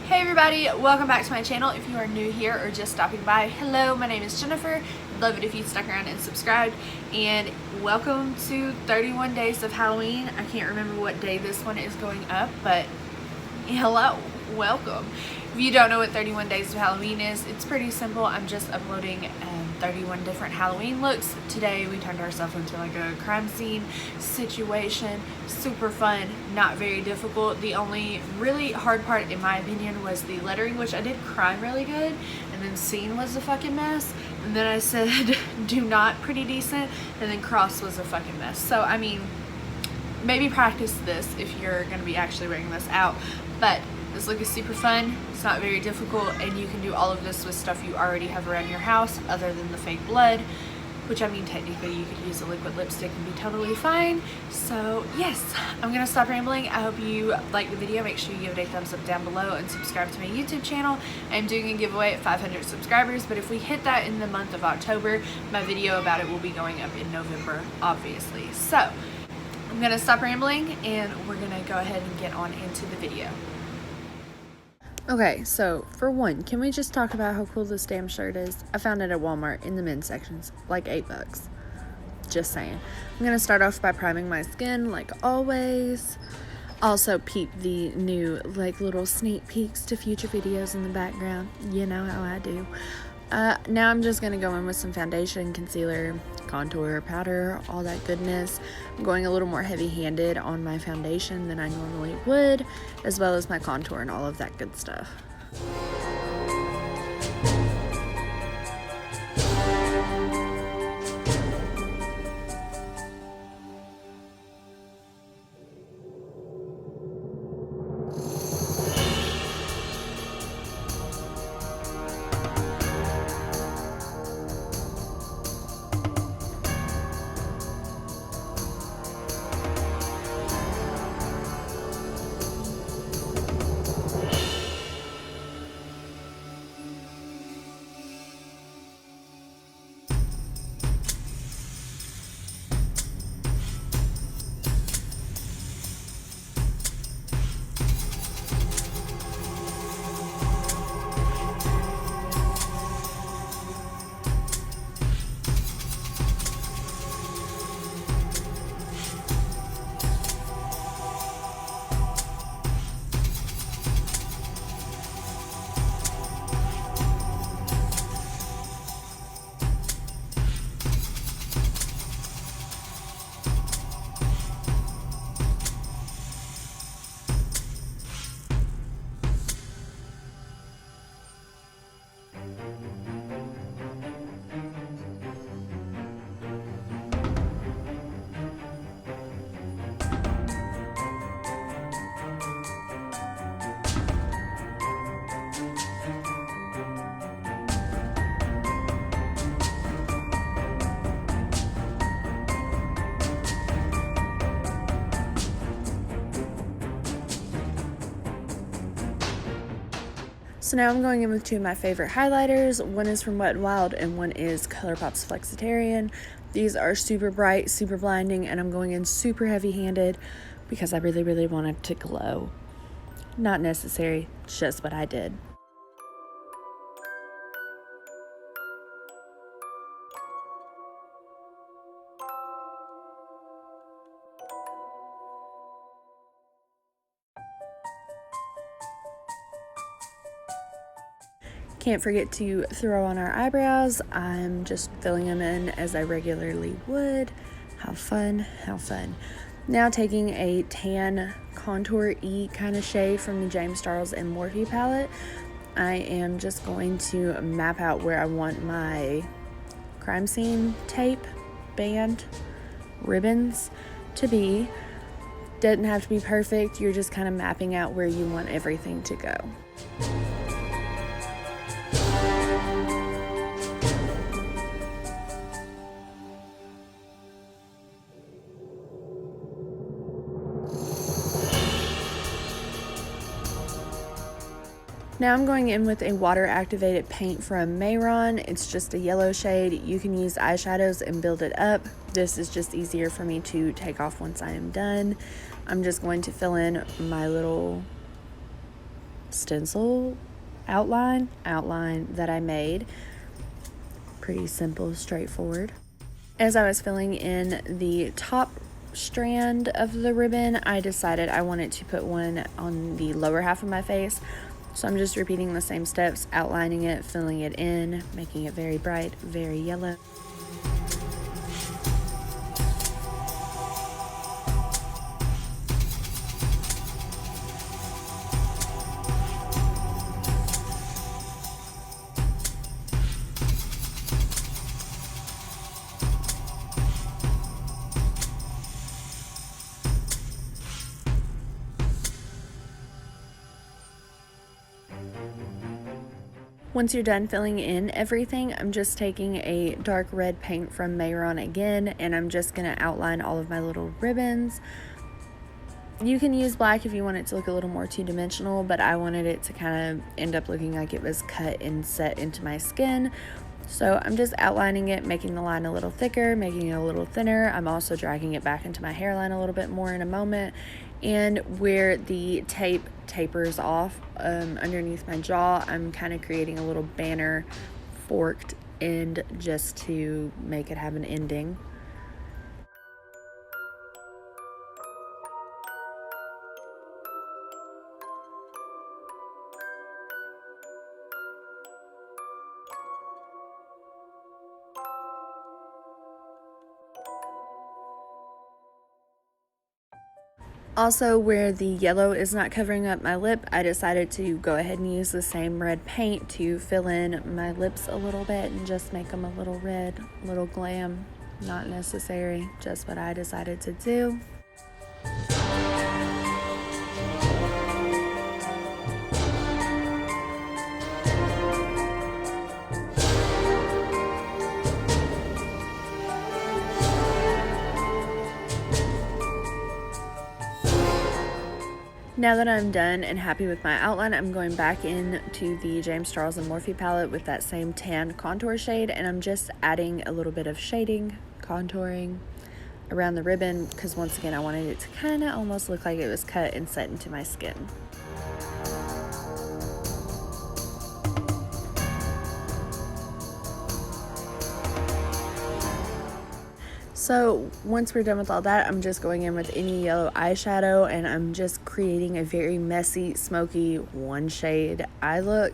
Hey everybody, welcome back to my channel. If you are new here or just stopping by, hello, my name is Jennifer. I'd love it if you stuck around and subscribed, and welcome to 31 days of Halloween. I can't remember what day this one is going up, but hello, welcome. If you don't know what 31 days of Halloween is, it's pretty simple. I'm just uploading 31 different Halloween looks. Today we turned ourselves into like a crime scene situation. Super fun, not very difficult. The only really hard part in my opinion was the lettering, which I did crime really good, and then scene was a fucking mess, and then I said do not pretty decent, and then cross was a fucking mess. So I mean, maybe practice this if you're going to be actually wearing this out, but this look is super fun. It's not very difficult, and you can do all of this with stuff you already have around your house other than the fake blood, which I mean technically you could use a liquid lipstick and be totally fine. So yes, I'm gonna stop rambling. I hope you like the video. Make sure you give it a thumbs up down below and subscribe to my YouTube channel. I'm doing a giveaway at 500 subscribers, but if we hit that in the month of October, my video about it will be going up in November, obviously. So I'm gonna stop rambling and we're gonna go ahead and get on into the video. Okay, so for one, can we just talk about how cool this damn shirt is? I found it at Walmart in the men's sections, like $8. Just saying. I'm gonna start off by priming my skin, like always. Also peep the new, like, little sneak peeks to future videos in the background. You know how I do. Now I'm just gonna go in with some foundation, concealer, contour, powder, all that goodness. I'm going a little more heavy-handed on my foundation than I normally would, as well as my contour and all of that good stuff. So now I'm going in with two of my favorite highlighters. One is from Wet n Wild and one is ColourPop's Flexitarian. These are super bright, super blinding, and I'm going in super heavy-handed because I really, really wanted to glow. Not necessary, just what I did. Can't forget to throw on our eyebrows. I'm just filling them in as I regularly would. How fun, how fun. Now taking a tan contour-y kind of shade from the James Charles and Morphe palette, I am just going to map out where I want my crime scene tape, band, ribbons to be. Doesn't have to be perfect, you're just kind of mapping out where you want everything to go. Now I'm going in with a water activated paint from Mayron. It's just a yellow shade. You can use eyeshadows and build it up. This is just easier for me to take off once I am done. I'm just going to fill in my little stencil outline that I made. Pretty simple, straightforward. As I was filling in the top strand of the ribbon, I decided I wanted to put one on the lower half of my face. So I'm just repeating the same steps, outlining it, filling it in, making it very bright, very yellow. Once you're done filling in everything, I'm just taking a dark red paint from Mayron again, and I'm just going to outline all of my little ribbons. You can use black if you want it to look a little more two-dimensional, but I wanted it to kind of end up looking like it was cut and set into my skin. So I'm just outlining it, making the line a little thicker, making it a little thinner. I'm also dragging it back into my hairline a little bit more in a moment. And where the tape tapers off underneath my jaw, I'm kind of creating a little banner forked end just to make it have an ending. Also, where the yellow is not covering up my lip, I decided to go ahead and use the same red paint to fill in my lips a little bit and just make them a little red, a little glam. Not necessary, just what I decided to do. Now that I'm done and happy with my outline, I'm going back into the James Charles and Morphe palette with that same tan contour shade, and I'm just adding a little bit of shading, contouring around the ribbon, because once again I wanted it to kind of almost look like it was cut and set into my skin. So once we're done with all that, I'm just going in with any yellow eyeshadow, and I'm just creating a very messy, smoky, one shade eye look.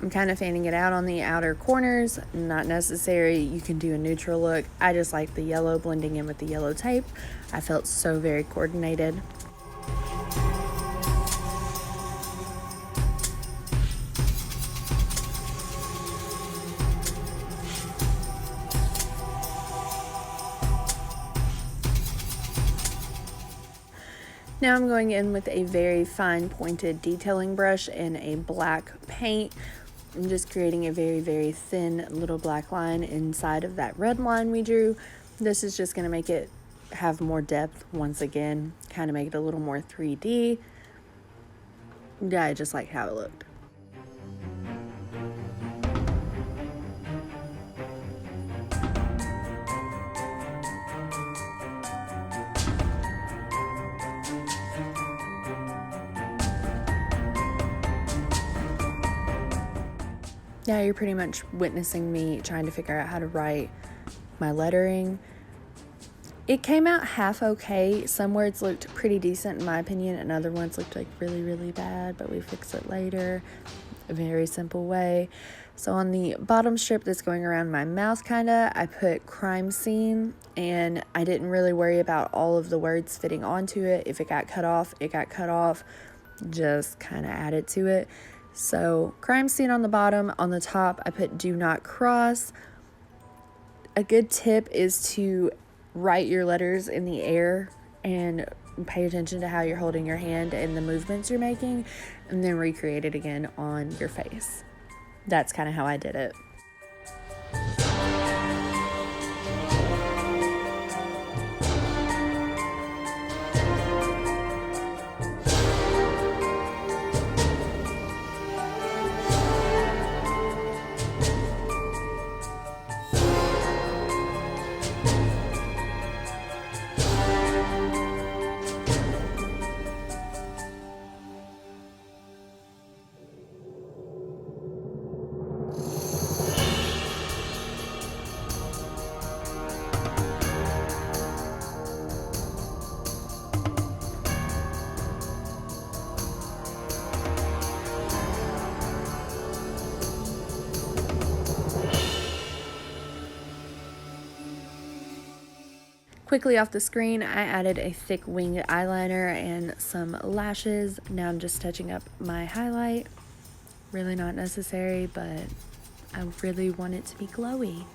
I'm kind of fanning it out on the outer corners, not necessary. You can do a neutral look. I just like the yellow blending in with the yellow tape. I felt so very coordinated. Now I'm going in with a very fine pointed detailing brush and a black paint. I'm just creating a very, very thin little black line inside of that red line we drew. This is just going to make it have more depth once again, kind of make it a little more 3D. Yeah, I just like how it looked. Now you're pretty much witnessing me trying to figure out how to write my lettering. It came out half okay. Some words looked pretty decent in my opinion, and other ones looked like really, really bad, but we fix it later. A very simple way. So on the bottom strip that's going around my mouth kinda, I put crime scene, and I didn't really worry about all of the words fitting onto it. If it got cut off, it got cut off. Just kind of added to it. So crime scene on the bottom. On the top, I put do not cross. A good tip is to write your letters in the air and pay attention to how you're holding your hand and the movements you're making, and then recreate it again on your face. That's kind of how I did it. quickly off the screen, I added a thick winged eyeliner and some lashes. Now I'm just touching up my highlight. Really not necessary, but I really want it to be glowy.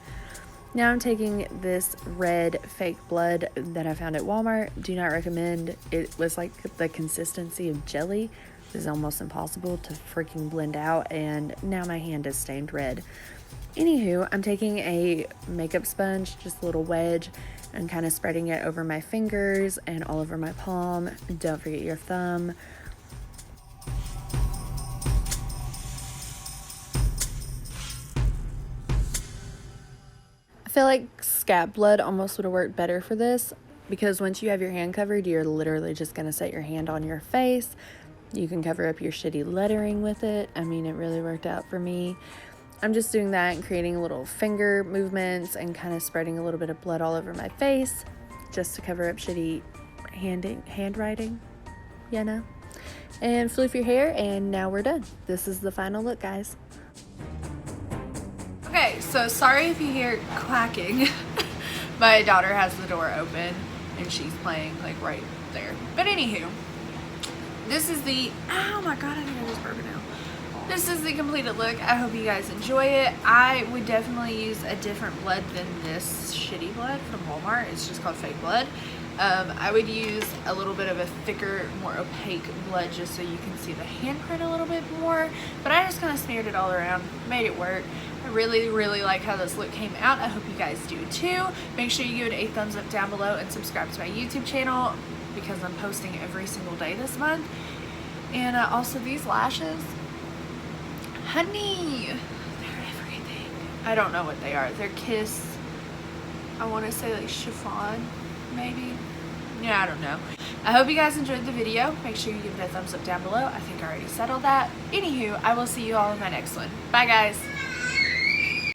Now I'm taking this red fake blood that I found at Walmart. Do not recommend. It was like the consistency of jelly. It was almost impossible to freaking blend out, and now my hand is stained red. Anywho, I'm taking a makeup sponge, just a little wedge, and kind of spreading it over my fingers and all over my palm. Don't forget your thumb. I feel like scab blood almost would have worked better for this, because once you have your hand covered, you're literally just going to set your hand on your face. You can cover up your shitty lettering with it. I mean, it really worked out for me. I'm just doing that and creating little finger movements and kind of spreading a little bit of blood all over my face just to cover up shitty handwriting, you know. And floof your hair, and now we're done. This is the final look, guys. Okay, so sorry if you hear quacking. My daughter has the door open and she's playing like right there. But anywho, this is the, oh my god, I think I just broke it now. This is the completed look. I hope you guys enjoy it. I would definitely use a different blood than this shitty blood from Walmart. It's just called fake blood. I would use a little bit of a thicker, more opaque blood just so you can see the handprint a little bit more. But I just kind of smeared it all around, made it work. I really, really like how this look came out. I hope you guys do too. Make sure you give it a thumbs up down below and subscribe to my YouTube channel because I'm posting every single day this month. And also these lashes. Honey, they're everything. I don't know what they are. They're Kiss. I want to say like chiffon, maybe. Yeah, I don't know. I hope you guys enjoyed the video. Make sure you give it a thumbs up down below. I think I already said all that. Anywho, I will see you all in my next one. Bye, guys.